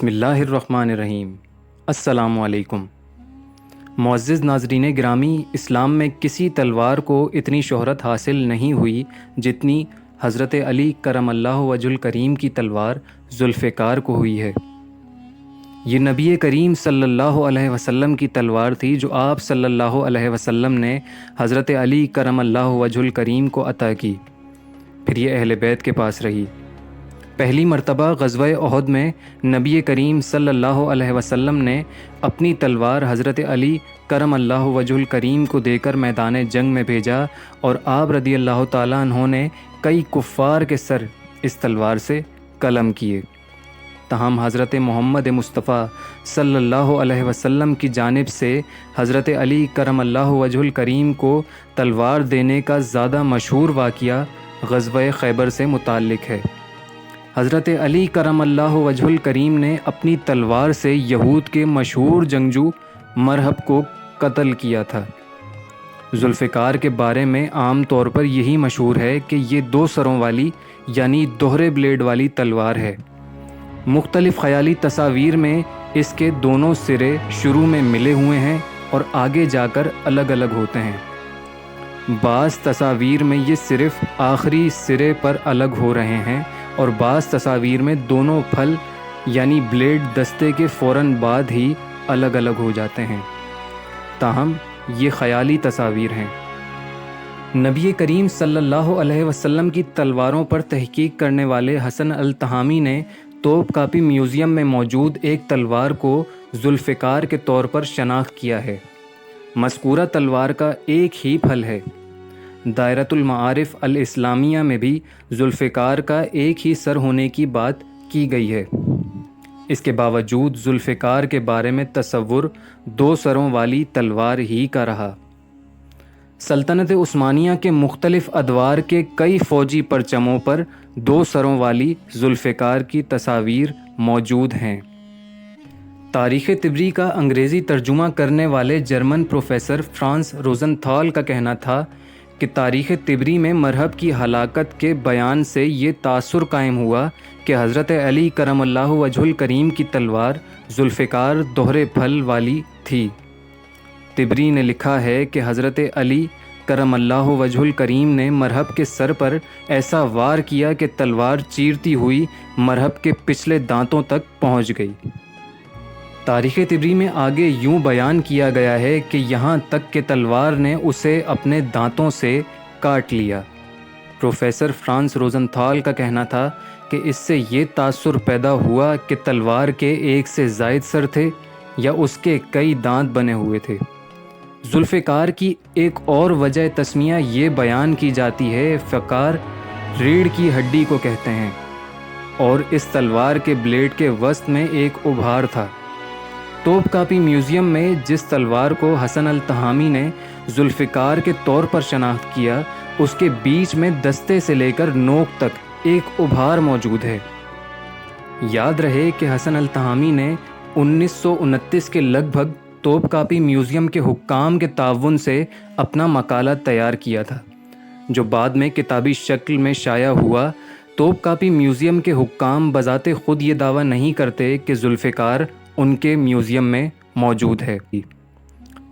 بسم اللہ الرحمن الرحیم۔ السلام علیکم۔ معزز ناظرین گرامی، اسلام میں کسی تلوار کو اتنی شہرت حاصل نہیں ہوئی جتنی حضرت علی کرم اللہ وجہ الکریم کی تلوار ذوالفقار کو ہوئی ہے۔ یہ نبی کریم صلی اللہ علیہ وسلم کی تلوار تھی جو آپ صلی اللہ علیہ وسلم نے حضرت علی کرم اللہ وجہ الکریم کو عطا کی، پھر یہ اہل بیت کے پاس رہی۔ پہلی مرتبہ غزوہ احد میں نبی کریم صلی اللہ علیہ وسلم نے اپنی تلوار حضرت علی کرم اللہ وجہ الکریم کو دے کر میدان جنگ میں بھیجا، اور آپ رضی اللہ تعالیٰ عنہ نے کئی کفار کے سر اس تلوار سے قلم کیے۔ تاہم حضرت محمد مصطفیٰ صلی اللہ علیہ وسلم کی جانب سے حضرت علی کرم اللہ وجہ الکریم کو تلوار دینے کا زیادہ مشہور واقعہ غزوہ خیبر سے متعلق ہے۔ حضرت علی کرم اللہ وجہ الکریم نے اپنی تلوار سے یہود کے مشہور جنگجو مرہب کو قتل کیا تھا۔ ذوالفقار کے بارے میں عام طور پر یہی مشہور ہے کہ یہ 2 سروں والی یعنی دوہرے بلیڈ والی تلوار ہے۔ مختلف خیالی تصاویر میں اس کے دونوں سرے شروع میں ملے ہوئے ہیں اور آگے جا کر الگ الگ ہوتے ہیں۔ بعض تصاویر میں یہ صرف آخری سرے پر الگ ہو رہے ہیں، اور بعض تصاویر میں دونوں پھل یعنی بلیڈ دستے کے فوراً بعد ہی الگ الگ ہو جاتے ہیں۔ تاہم یہ خیالی تصاویر ہیں۔ نبی کریم صلی اللہ علیہ وسلم کی تلواروں پر تحقیق کرنے والے حسن التہامی نے توپ کاپی میوزیم میں موجود ایک تلوار کو ذوالفقار کے طور پر شناخت کیا ہے۔ مذکورہ تلوار کا ایک ہی پھل ہے۔ دائرۃ المعارف الاسلامیہ میں بھی ذوالفقار کا ایک ہی سر ہونے کی بات کی گئی ہے۔ اس کے باوجود ذوالفقار کے بارے میں تصور 2 سروں والی تلوار ہی کا رہا۔ سلطنت عثمانیہ کے مختلف ادوار کے کئی فوجی پرچموں پر 2 سروں والی ذوالفقار کی تصاویر موجود ہیں۔ تاریخ طبری کا انگریزی ترجمہ کرنے والے جرمن پروفیسر فرانس روزنتھال کا کہنا تھا کہ تاریخ طبری میں مرہب کی ہلاکت کے بیان سے یہ تاثر قائم ہوا کہ حضرت علی کرم اللہ وجہ الکریم کی تلوار ذوالفقار دوہرے پھل والی تھی۔ طبری نے لکھا ہے کہ حضرت علی کرم اللہ وجہ الکریم نے مرہب کے سر پر ایسا وار کیا کہ تلوار چیرتی ہوئی مرہب کے پچھلے دانتوں تک پہنچ گئی۔ تاریخ طبری میں آگے یوں بیان کیا گیا ہے کہ یہاں تک کہ تلوار نے اسے اپنے دانتوں سے کاٹ لیا۔ پروفیسر فرانس روزنتھال کا کہنا تھا کہ اس سے یہ تاثر پیدا ہوا کہ تلوار کے 1 سے زائد سر تھے یا اس کے کئی دانت بنے ہوئے تھے۔ ذوالفقار کی ایک اور وجہ تسمیہ یہ بیان کی جاتی ہے، فقار ریڑھ کی ہڈی کو کہتے ہیں، اور اس تلوار کے بلیڈ کے وسط میں ایک ابھار تھا۔ توپ کاپی میوزیم میں جس تلوار کو حسن التہامی نے ذوالفقار کے طور پر شناخت کیا، اس کے بیچ میں دستے سے لے کر نوک تک ایک ابھار موجود ہے۔ یاد رہے کہ حسن التہامی نے 1929 کے لگ بھگ توپ کاپی میوزیم کے حکام کے تعاون سے اپنا مقالہ تیار کیا تھا، جو بعد میں کتابی شکل میں شائع ہوا۔ توپ کاپی میوزیم کے حکام بذات خود یہ دعویٰ نہیں کرتے کہ ذوالفقار ان کے میوزیم میں موجود ہے۔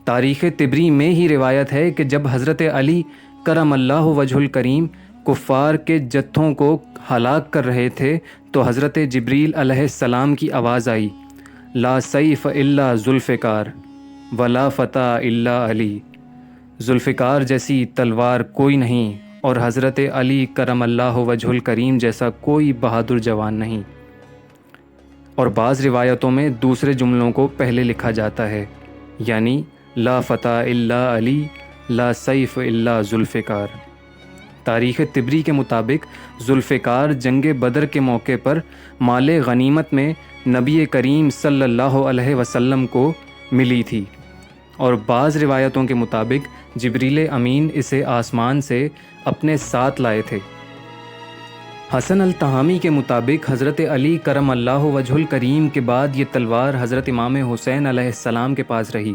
تاریخ طبری میں ہی روایت ہے کہ جب حضرت علی کرم اللہ وجہ الکریم کفار کے جتھوں کو ہلاک کر رہے تھے تو حضرت جبریل علیہ السلام کی آواز آئی، لا سیف الا ذوالفقار ولا فتح الا علی۔ ذوالفقار جیسی تلوار کوئی نہیں اور حضرت علی کرم اللہ وجہ الکریم جیسا کوئی بہادر جوان نہیں۔ اور بعض روایتوں میں دوسرے جملوں کو پہلے لکھا جاتا ہے، یعنی لا فتح الا علی لا سیف الا ذوالفقار۔ تاریخ طبری کے مطابق ذوالفقار جنگ بدر کے موقع پر مال غنیمت میں نبی کریم صلی اللہ علیہ وسلم کو ملی تھی، اور بعض روایتوں کے مطابق جبریل امین اسے آسمان سے اپنے ساتھ لائے تھے۔ حسن التہامی کے مطابق حضرت علی کرم اللہ وجہ الکریم کے بعد یہ تلوار حضرت امام حسین علیہ السلام کے پاس رہی۔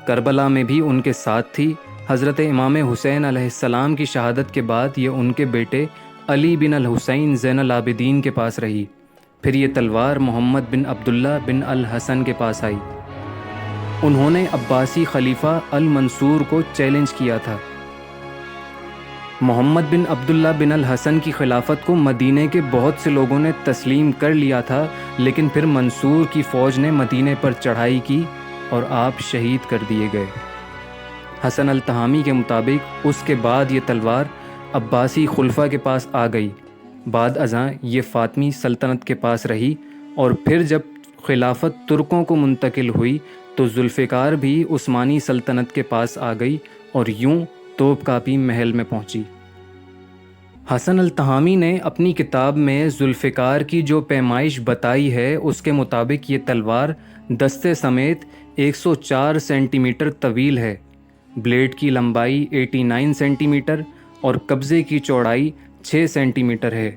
کربلا میں بھی ان کے ساتھ تھی۔ حضرت امام حسین علیہ السلام کی شہادت کے بعد یہ ان کے بیٹے علی بن الحسین زین العابدین کے پاس رہی۔ پھر یہ تلوار محمد بن عبداللہ بن الحسن کے پاس آئی۔ انہوں نے عباسی خلیفہ المنصور کو چیلنج کیا تھا۔ محمد بن عبداللہ بن الحسن کی خلافت کو مدینے کے بہت سے لوگوں نے تسلیم کر لیا تھا، لیکن پھر منصور کی فوج نے مدینے پر چڑھائی کی اور آپ شہید کر دیے گئے۔ حسن التہامی کے مطابق اس کے بعد یہ تلوار عباسی خلفاء کے پاس آ گئی، بعد ازاں یہ فاطمی سلطنت کے پاس رہی، اور پھر جب خلافت ترکوں کو منتقل ہوئی تو ذوالفقار بھی عثمانی سلطنت کے پاس آ گئی اور یوں توپ کاپی محل میں پہنچی۔ حسن التہامی نے اپنی کتاب میں ذوالفقار کی جو پیمائش بتائی ہے اس کے مطابق یہ تلوار دستے سمیت 104 سینٹی میٹر طویل ہے، بلیڈ کی لمبائی 89 سینٹی میٹر اور قبضے کی چوڑائی 6 سینٹی میٹر ہے،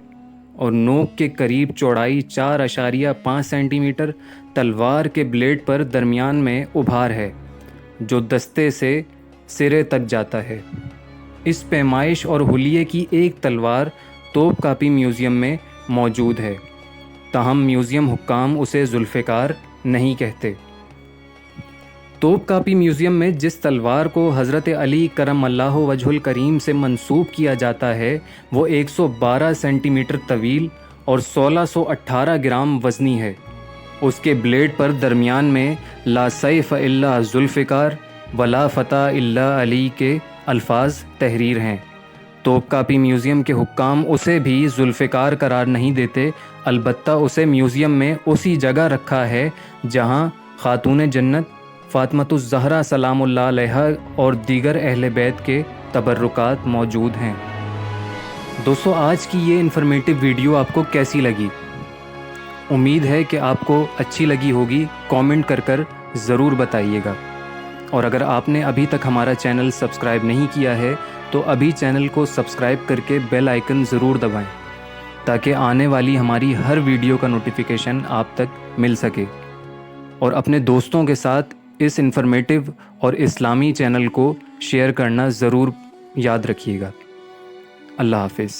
اور نوک کے قریب چوڑائی 4.5 سینٹی میٹر۔ تلوار کے بلیڈ پر درمیان میں ابھار ہے جو دستے سے سرے تک جاتا ہے۔ اس پیمائش اور حلیے کی ایک تلوار توپ کاپی میوزیم میں موجود ہے، تاہم میوزیم حکام اسے ذوالفقار نہیں کہتے۔ توپ کاپی میوزیم میں جس تلوار کو حضرت علی کرم اللہ وجہ الکریم سے منسوب کیا جاتا ہے وہ 112 سینٹی میٹر طویل اور 1618 گرام وزنی ہے۔ اس کے بلیڈ پر درمیان میں لا سیف الا ذوالفقار ولا فتح الا علی کے الفاظ تحریر ہیں۔ توپ کاپی میوزیم کے حکام اسے بھی ذوالفقار قرار نہیں دیتے، البتہ اسے میوزیم میں اسی جگہ رکھا ہے جہاں خاتون جنت فاطمۃ الزہرا سلام اللہ علیہا اور دیگر اہل بیت کے تبرکات موجود ہیں۔ دوستو، آج کی یہ انفارمیٹیو ویڈیو آپ کو کیسی لگی؟ امید ہے کہ آپ کو اچھی لگی ہوگی، کامنٹ کر ضرور بتائیے گا، اور اگر آپ نے ابھی تک ہمارا چینل سبسکرائب نہیں کیا ہے تو ابھی چینل کو سبسکرائب کر کے بیل آئیکن ضرور دبائیں تاکہ آنے والی ہماری ہر ویڈیو کا نوٹیفیکیشن آپ تک مل سکے، اور اپنے دوستوں کے ساتھ اس انفارمیٹیو اور اسلامی چینل کو شیئر کرنا ضرور یاد رکھیے گا۔ اللہ حافظ۔